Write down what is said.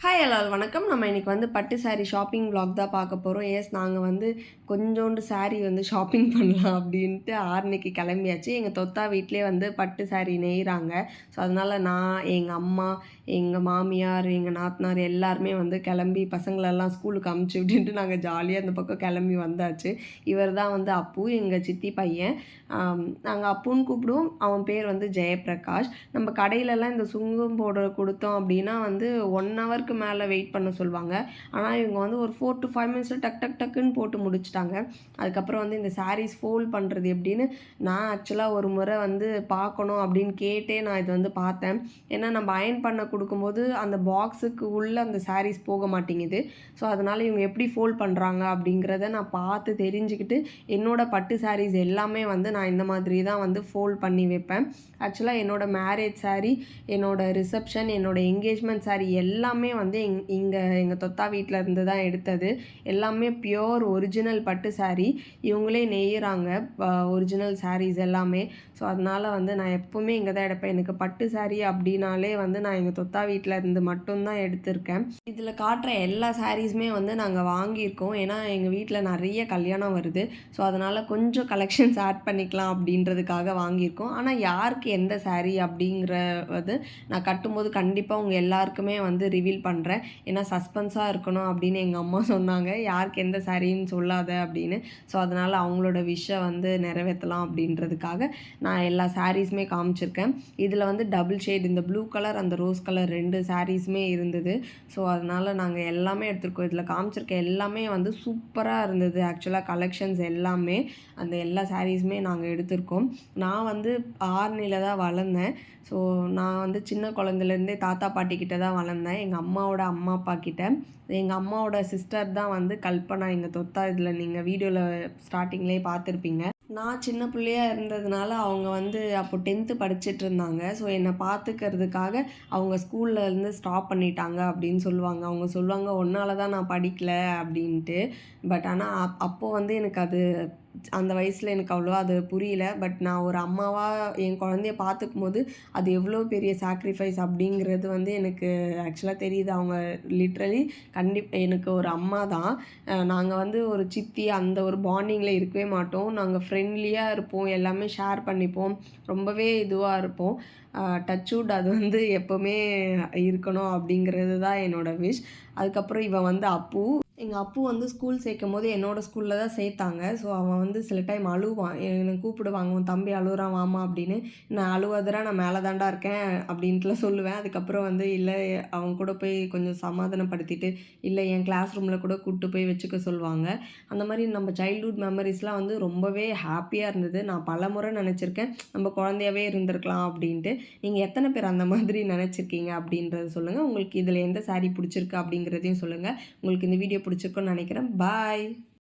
Hi எல்லாரும் வணக்கம். நம்ம இன்னைக்கு வந்து பட்டு சாரீ ஷாப்பிங் விளாக் தான் பார்க்க போறோம். நாங்க வந்து கொஞ்சோண்டு சாரீ வந்து ஷாப்பிங் பண்ணலாம் அப்படின்ட்டு ஆரணிக்கு கிளம்பியாச்சு. எங்க தொத்தா வீட்லயே வந்து பட்டு சாரீ நெய்றாங்க. ஸோ அதனால நான், எங்க அம்மா, எங்க மாமியார், எங்க நாத்தனார் எல்லாருமே வந்து கிளம்பி பசங்களெல்லாம் ஸ்கூலுக்கு அனுப்பிச்சு விட்டுட்டு நாங்க ஜாலியா அந்த பக்கம் கிளம்பி வந்தாச்சு. இவர் தான் வந்து அப்பு, எங்க சித்தி பையன். நாங்க அப்புன்னு கூப்பிடுவோம். அவன் பேர் வந்து ஜெயப்பிரகாஷ். நம்ம கடையிலலாம் இந்த சுங்கம் பவுடர் குடுத்தோம் அப்படின்னா வந்து 1 ஹவருக்கு மேலே வெயிட் பண்ண சொல்லுவாங்க. ஆனால் இவங்க வந்து ஒரு 4 to 5 மினிட்ஸில் டக்குன்னு போட்டு முடிச்சுட்டாங்க. அதுக்கப்புறம் வந்து இந்த சாரீஸ் ஃபோல்ட் பண்ணுறது எப்படின்னு நான் ஆக்சுவலாக ஒரு முறை வந்து பார்க்கணும் அப்படின்னு கேட்டே நான் இது வந்து பார்த்தேன். ஏன்னா நம்ம அயர்ன் பண்ண கொடுக்கும்போது அந்த பாக்ஸுக்கு உள்ளே அந்த சாரீஸ் போக மாட்டேங்குது. ஸோ அதனால் இவங்க எப்படி ஃபோல்ட் பண்ணுறாங்க அப்படிங்கிறத நான் பார்த்து தெரிஞ்சுக்கிட்டு என்னோட பட்டு சாரீஸ் எல்லாமே வந்து நான் இந்த மாதிரி தான் வந்து ஃபோல்ட் பண்ணி வைப்பேன். ஆக்சுவலாக என்னோட மேரேஜ் சாரீ, என்னோட ரிசப்ஷன், என்னோட என்கேஜ்மெண்ட் சாரீ எல்லாமே வந்து இங்கே எங்கள் தொத்தா வீட்டில் இருந்து தான் எடுத்தது. எல்லாமே பியோர் ஒரிஜினல் பட்டு சாரீ. இவங்களே நெய்கிறாங்க ஒரிஜினல் சாரீஸ் எல்லாமே. ஸோ அதனால் வந்து நான் எப்போவுமே இங்கே தான் எடுப்பேன். எனக்கு பட்டு சாரீ அப்படின்னாலே வந்து நான் எங்கள் தொத்தா வீட்டில் இருந்து மட்டும்தான் எடுத்திருக்கேன். இதில் காட்டுற எல்லா சாரீஸுமே வந்து நாங்கள் வாங்கியிருக்கோம். ஏன்னா எங்கள் வீட்டில் நிறைய கல்யாணம் வருது. ஸோ அதனால் கொஞ்சம் கலெக்ஷன்ஸ் ஆட் பண்ணிக்கலாம் அப்படின்றதுக்காக வாங்கியிருக்கோம். ஆனால் யாருக்கு எந்த சாரீ அப்படிங்கிறது நான் கட்டும்போது கண்டிப்பாக உங்கள் எல்லாருக்குமே வந்து ரிவீல் பண்ணுறேன். ஏன்னா சஸ்பென்ஸாக இருக்கணும் அப்படின்னு எங்கள் அம்மா சொன்னாங்க. யாருக்கு எந்த சாரின்னு சொல்லாத அப்படின்னு. ஸோ அதனால் அவங்களோட விஷை வந்து நிறைவேற்றலாம் அப்படின்றதுக்காக நான் எல்லா சாரீஸுமே காமிச்சிருக்கேன். இதில் வந்து டபுள் ஷேட், இந்த ப்ளூ கலர் அந்த ரோஸ் கலர் 2 சாரீஸுமே இருந்தது. ஸோ அதனால் நாங்கள் எல்லாமே எடுத்துருக்கோம். இதில் காமிச்சிருக்க எல்லாமே வந்து சூப்பராக இருந்தது. ஆக்சுவலாக கலெக்ஷன்ஸ் எல்லாமே அந்த எல்லா சாரீஸுமே நாங்கள் எடுத்திருக்கோம். நான் வந்து ஆரணியில் தான் வளர்ந்தேன். ஸோ நான் வந்து சின்ன குழந்தைலேருந்தே தாத்தா பாட்டிக்கிட்ட தான் வளர்ந்தேன். எங்கள் அம்மாவோட அம்மா அப்பா கிட்ட. எங்கள் அம்மாவோட சிஸ்டர் தான் வந்து கல்பனா, எங்கள் தொத்தா. இதில் நீங்கள் வீடியோவில் ஸ்டார்டிங்லேயே பார்த்துருப்பீங்க. நான் சின்ன பிள்ளையா இருந்ததுனால அவங்க வந்து அப்போ 10th படிச்சுட்டு இருந்தாங்க. ஸோ என்னை பார்த்துக்கிறதுக்காக அவங்க ஸ்கூல்லேருந்து ஸ்டாப் பண்ணிட்டாங்க அப்படின்னு சொல்லுவாங்க. அவங்க சொல்லுவாங்க, "உன்னால தான் நான் படிக்கல" அப்படின்ட்டு. பட் ஆனால் அப்போது வந்து எனக்கு அது அந்த வயசில் எனக்கு அவ்வளோவா அது புரியல. பட் நான் ஒரு அம்மாவாக என் குழந்தைய பார்த்துக்கும்போது அது எவ்வளோ பெரிய சாக்ரிஃபைஸ் அப்படிங்கிறது வந்து எனக்கு ஆக்சுவலாக தெரியுது. அவங்க லிட்ரலி எனக்கு ஒரு அம்மா தான். நாங்கள் வந்து ஒரு சித்தி அந்த ஒரு பாண்டிங்கில் இருக்கவே மாட்டோம். நாங்கள் ஃப்ரெண்ட்லியாக இருப்போம். எல்லாமே ஷேர் பண்ணிப்போம். ரொம்பவே இதுவாக இருப்போம். டச்வுட் அது வந்து எப்போவுமே இருக்கணும் அப்படிங்கிறது தான் என்னோடய விஷ். அதுக்கப்புறம் இவன் வந்து அப்பு. எங்கள் அப்பு வந்து ஸ்கூல் சேர்க்கும்போது என்னோடய ஸ்கூலில் தான் சேர்த்தாங்க. ஸோ அவன் வந்து சில டைம் அழுவான். என்னை கூப்பிடுவாங்க, "உன் தம்பி அழுகுறான் வாம்மா" அப்படின்னு. நான் அழுவாதடா, நான் மேலே தான்டா இருக்கேன் அப்படின்ட்டுலாம் சொல்லுவேன். அதுக்கப்புறம் வந்து இல்லை, அவன் கூட போய் கொஞ்சம் சமாதானப்படுத்திட்டு, இல்லை என் கிளாஸ் ரூமில் கூட கூப்பிட்டு போய் வச்சுக்க சொல்லுவாங்க. அந்த மாதிரி நம்ம சைல்ட்ஹுட் மெமரிஸ்லாம் வந்து ரொம்பவே ஹாப்பியாக இருந்தது. நான் பலமுறை நினச்சிருக்கேன், நம்ம குழந்தையாவே இருந்திருக்கலாம் அப்படின்ட்டு. நீங்கள் எத்தனை பேர் அந்த மாதிரி நினச்சிருக்கீங்க அப்படின்றத சொல்லுங்கள். உங்களுக்கு இதில் எந்த சாரீ பிடிச்சிருக்கு அப்படிங்கிறதையும் சொல்லுங்கள். உங்களுக்கு இந்த வீடியோ பிடிச்சிருக்குன்னு நினைக்கிறேன். பாய்.